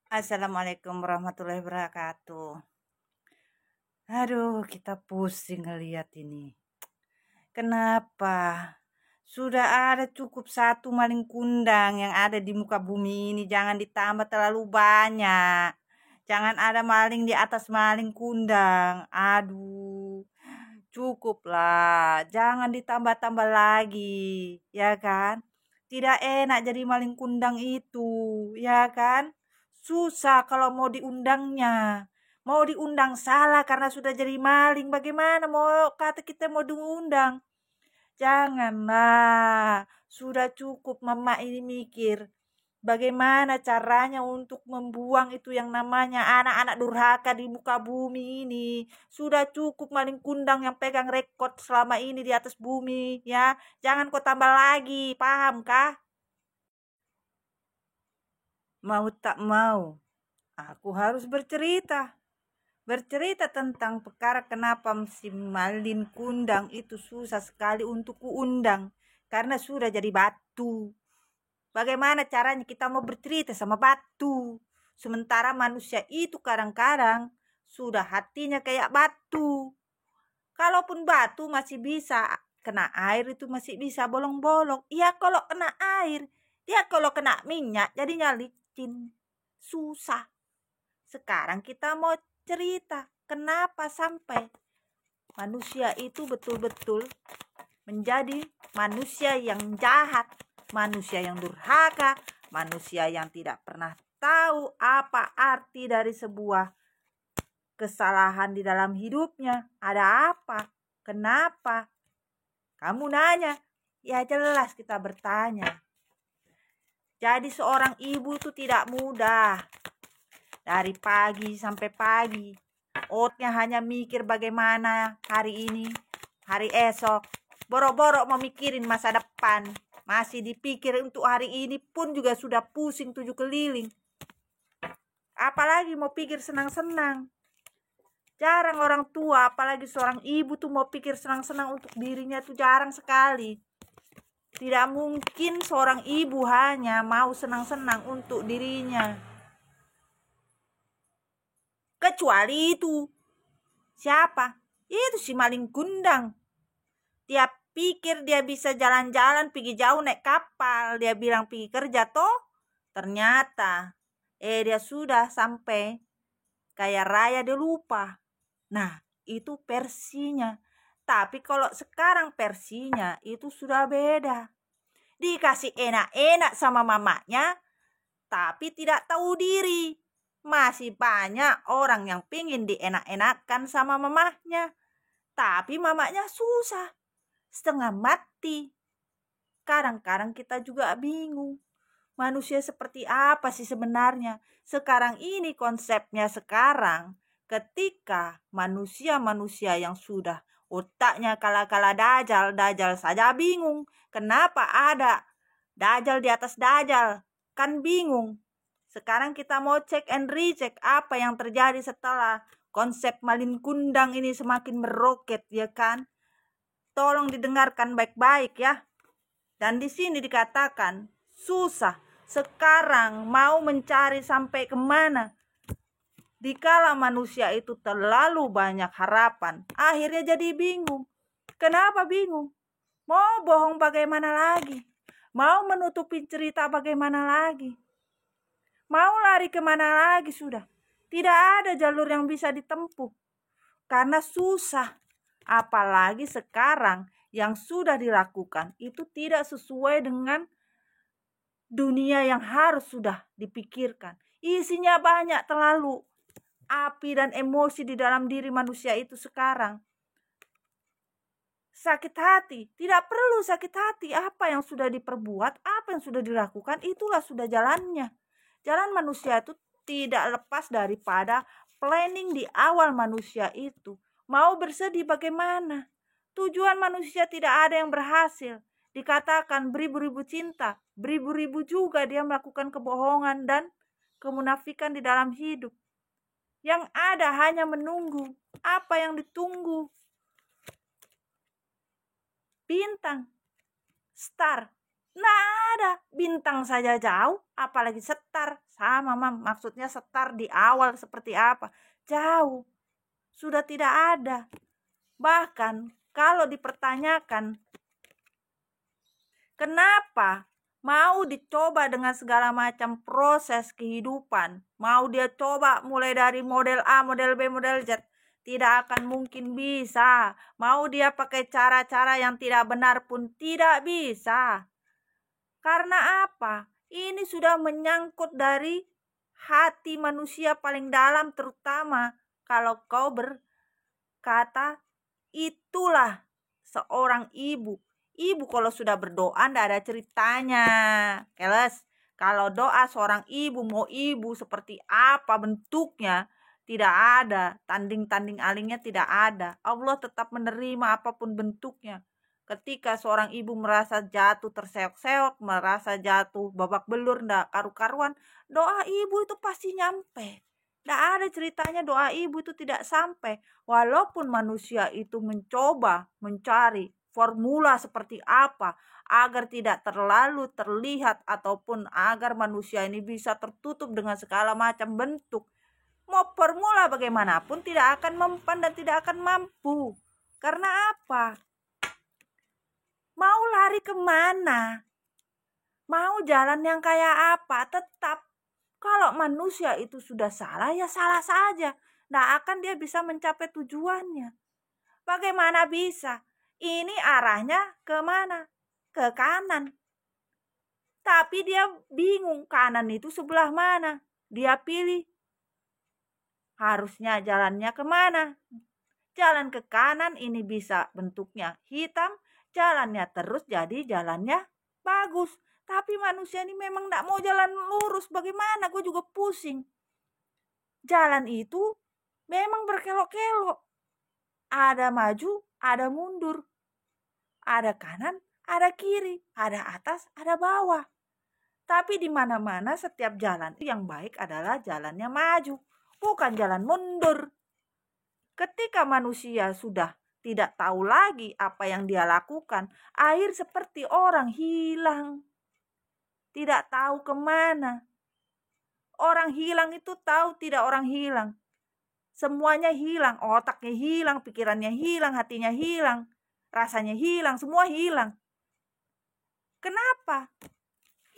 Assalamualaikum warahmatullahi wabarakatuh. Aduh, kita pusing ngeliat ini. Kenapa? Sudah ada cukup satu maling kundang yang ada di muka bumi ini. Jangan ditambah terlalu banyak. Jangan ada maling di atas maling kundang. Aduh, cukuplah. Jangan ditambah-tambah lagi. Ya kan? Tidak enak jadi maling kundang itu. Ya kan? Susah kalau mau diundangnya. Mau diundang salah karena sudah jadi maling. Bagaimana mau kata kita mau diundang? Janganlah. Sudah cukup mama ini mikir. Bagaimana caranya untuk membuang itu yang namanya anak-anak durhaka di muka bumi ini. Sudah cukup maling kundang yang pegang rekod selama ini di atas bumi. Ya, jangan kau tambah lagi. Paham kah? Mau tak mau, aku harus bercerita. Bercerita tentang perkara kenapa si Malin Kundang itu susah sekali untuk kuundang. Karena sudah jadi batu. Bagaimana caranya kita mau bercerita sama batu? Sementara manusia itu kadang-kadang sudah hatinya kayak batu. Kalaupun batu masih bisa kena air, itu masih bisa bolong-bolong. Iya kalau kena air. Dia kalau kena minyak jadinya licin. Susah. Sekarang kita mau cerita kenapa sampai manusia itu betul-betul menjadi manusia yang jahat, manusia yang durhaka, manusia yang tidak pernah tahu apa arti dari sebuah kesalahan di dalam hidupnya. Ada apa? Kenapa? Kamu nanya. Ya jelas kita bertanya. Jadi seorang ibu itu tidak mudah. Dari pagi sampai pagi. Otaknya hanya mikir bagaimana hari ini, hari esok. Boro-boro memikirin masa depan. Masih dipikir untuk hari ini pun juga sudah pusing 7 keliling. Apalagi mau pikir senang-senang. Jarang orang tua, apalagi seorang ibu tuh mau pikir senang-senang untuk dirinya tuh jarang sekali. Tidak mungkin seorang ibu hanya mau senang-senang untuk dirinya. Kecuali itu. Siapa? Itu si maling kundang. Dia pikir dia bisa jalan-jalan pergi jauh naik kapal. Dia bilang pergi kerja toh. Ternyata dia sudah sampai kaya raya dia lupa. Nah, itu versinya. Tapi kalau sekarang versinya itu sudah beda. Dikasih enak-enak sama mamanya, tapi tidak tahu diri. Masih banyak orang yang pingin dienak-enakan sama mamanya. Tapi mamanya susah. Setengah mati. Kadang-kadang kita juga bingung. Manusia seperti apa sih sebenarnya? Sekarang ini konsepnya sekarang. Ketika manusia-manusia yang sudah otaknya kala-kala dajal, dajal saja bingung. Kenapa ada dajal di atas dajal? Kan bingung. Sekarang kita mau cek and recheck apa yang terjadi setelah konsep malin kundang ini semakin meroket, ya kan? Tolong didengarkan baik-baik ya. Dan di sini dikatakan susah sekarang mau mencari sampai kemana. Dikala manusia itu terlalu banyak harapan, akhirnya jadi bingung. Kenapa bingung? Mau bohong bagaimana lagi? Mau menutupi cerita bagaimana lagi? Mau lari kemana lagi sudah? Tidak ada jalur yang bisa ditempuh. Karena susah. Apalagi sekarang yang sudah dilakukan itu tidak sesuai dengan dunia yang harus sudah dipikirkan. Isinya banyak terlalu. Api dan emosi di dalam diri manusia itu sekarang. Sakit hati. Tidak perlu sakit hati. Apa yang sudah diperbuat, apa yang sudah dilakukan, itulah sudah jalannya. Jalan manusia itu tidak lepas daripada planning di awal manusia itu. Mau bersedih bagaimana? Tujuan manusia tidak ada yang berhasil. Dikatakan beribu-ribu cinta, beribu-ribu juga dia melakukan kebohongan dan kemunafikan di dalam hidup. Yang ada hanya menunggu. Apa yang ditunggu? Bintang, star, Nggak ada, bintang saja jauh, apalagi setar. Sama, Mam, maksudnya setar di awal seperti apa? Jauh, sudah tidak ada. Bahkan kalau dipertanyakan, kenapa mau dicoba dengan segala macam proses kehidupan, mau dia coba mulai dari model A, model B, model Z, tidak akan mungkin bisa. Mau dia pakai cara-cara yang tidak benar pun tidak bisa. Karena apa? Ini sudah menyangkut dari hati manusia paling dalam, terutama kalau kau berkata itulah seorang ibu. Ibu kalau sudah berdoa ndak ada ceritanya. Keles, kalau doa seorang ibu, mau ibu seperti apa bentuknya, tidak ada. Tanding-tanding alingnya tidak ada. Allah tetap menerima apapun bentuknya. Ketika seorang ibu merasa jatuh terseok-seok, merasa jatuh babak belur, ndak karu-karuan, doa ibu itu pasti nyampe. Ndak ada ceritanya doa ibu itu tidak sampai. Walaupun manusia itu mencoba mencari formula seperti apa agar tidak terlalu terlihat ataupun agar manusia ini bisa tertutup dengan segala macam bentuk. Mau formula bagaimanapun tidak akan mempan dan tidak akan mampu. Karena apa? Mau lari kemana? Mau jalan yang kayak apa? Tetap kalau manusia itu sudah salah, ya salah saja. Nggak akan dia bisa mencapai tujuannya. Bagaimana bisa? Ini arahnya ke mana? Ke kanan. Tapi dia bingung kanan itu sebelah mana. Dia pilih harusnya jalannya kemana. Jalan ke kanan ini bisa bentuknya hitam, jalannya terus jadi jalannya bagus. Tapi manusia ini memang tidak mau jalan lurus. Bagaimana? Gue juga pusing. Jalan itu memang berkelok-kelok. Ada maju, ada mundur. Ada kanan, ada kiri, ada atas, ada bawah. Tapi di mana-mana setiap jalan yang baik adalah jalannya maju, bukan jalan mundur. Ketika manusia sudah tidak tahu lagi apa yang dia lakukan, akhir seperti orang hilang. Tidak tahu kemana. Orang hilang itu tahu tidak orang hilang. Semuanya hilang, otaknya hilang, pikirannya hilang, hatinya hilang, rasanya hilang, semua hilang. Kenapa?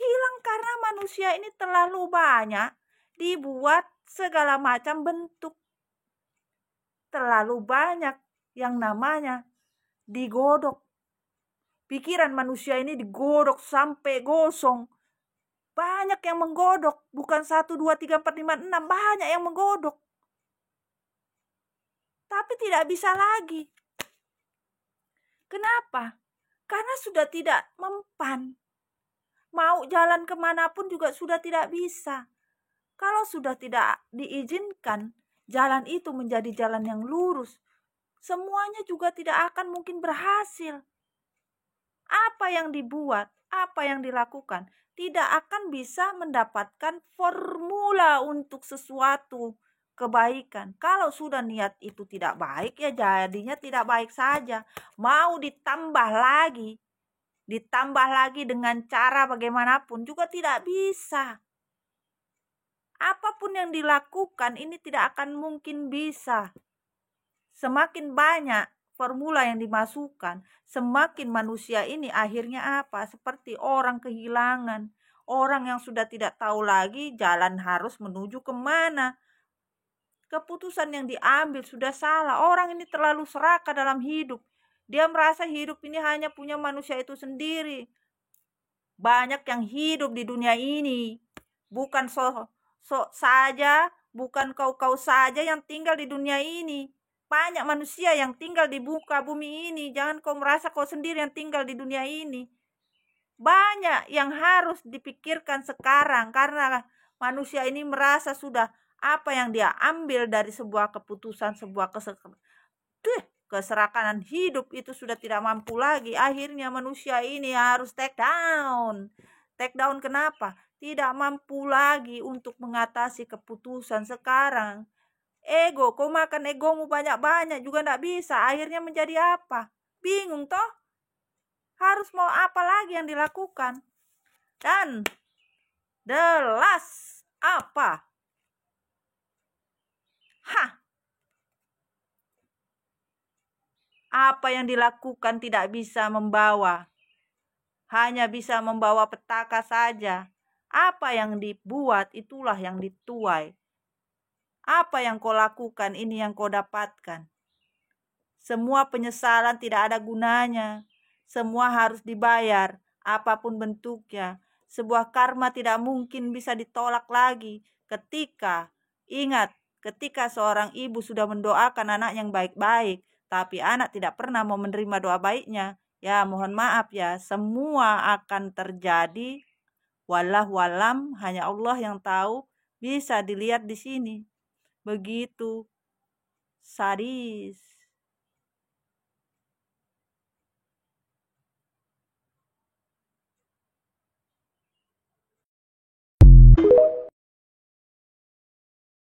Hilang karena manusia ini terlalu banyak dibuat segala macam bentuk. Terlalu banyak yang namanya digodok. Pikiran manusia ini digodok sampai gosong. Banyak yang menggodok, bukan 1, 2, 3, 4, 5, 6, banyak yang menggodok. Tapi tidak bisa lagi. Kenapa? Karena sudah tidak mempan. Mau jalan kemanapun juga sudah tidak bisa. Kalau sudah tidak diizinkan jalan itu menjadi jalan yang lurus, semuanya juga tidak akan mungkin berhasil. Apa yang dibuat, apa yang dilakukan, tidak akan bisa mendapatkan formula untuk sesuatu kebaikan. Kalau sudah niat itu tidak baik, ya jadinya tidak baik saja. Mau ditambah lagi dengan cara bagaimanapun juga tidak bisa. Apapun yang dilakukan ini tidak akan mungkin bisa. Semakin banyak formula yang dimasukkan, semakin manusia ini akhirnya apa? Seperti orang kehilangan. Orang yang sudah tidak tahu lagi jalan harus menuju kemana. Keputusan yang diambil sudah salah. Orang ini terlalu serakah dalam hidup. Dia merasa hidup ini hanya punya manusia itu sendiri. Banyak yang hidup di dunia ini. Bukan saja, bukan kau saja yang tinggal di dunia ini. Banyak manusia yang tinggal di muka bumi ini. Jangan kau merasa kau sendiri yang tinggal di dunia ini. Banyak yang harus dipikirkan sekarang karena manusia ini merasa sudah apa yang dia ambil dari sebuah keputusan, sebuah keserakahan hidup itu sudah tidak mampu lagi. Akhirnya manusia ini harus take down. Take down kenapa? Tidak mampu lagi untuk mengatasi keputusan sekarang. Ego, kau makan egomu banyak-banyak juga tidak bisa. Akhirnya menjadi apa? Bingung toh? Harus mau apa lagi yang dilakukan? Dan the last apa? Apa yang dilakukan tidak bisa membawa, hanya bisa membawa petaka saja. Apa yang dibuat itulah yang dituai. Apa yang kau lakukan ini yang kau dapatkan. Semua penyesalan tidak ada gunanya. Semua harus dibayar, apapun bentuknya. Sebuah karma tidak mungkin bisa ditolak lagi. Ketika seorang ibu sudah mendoakan anak yang baik-baik, tapi anak tidak pernah mau menerima doa baiknya, ya mohon maaf ya, semua akan terjadi. Wallahu alam, hanya Allah yang tahu, bisa dilihat di sini. Begitu. Sadis.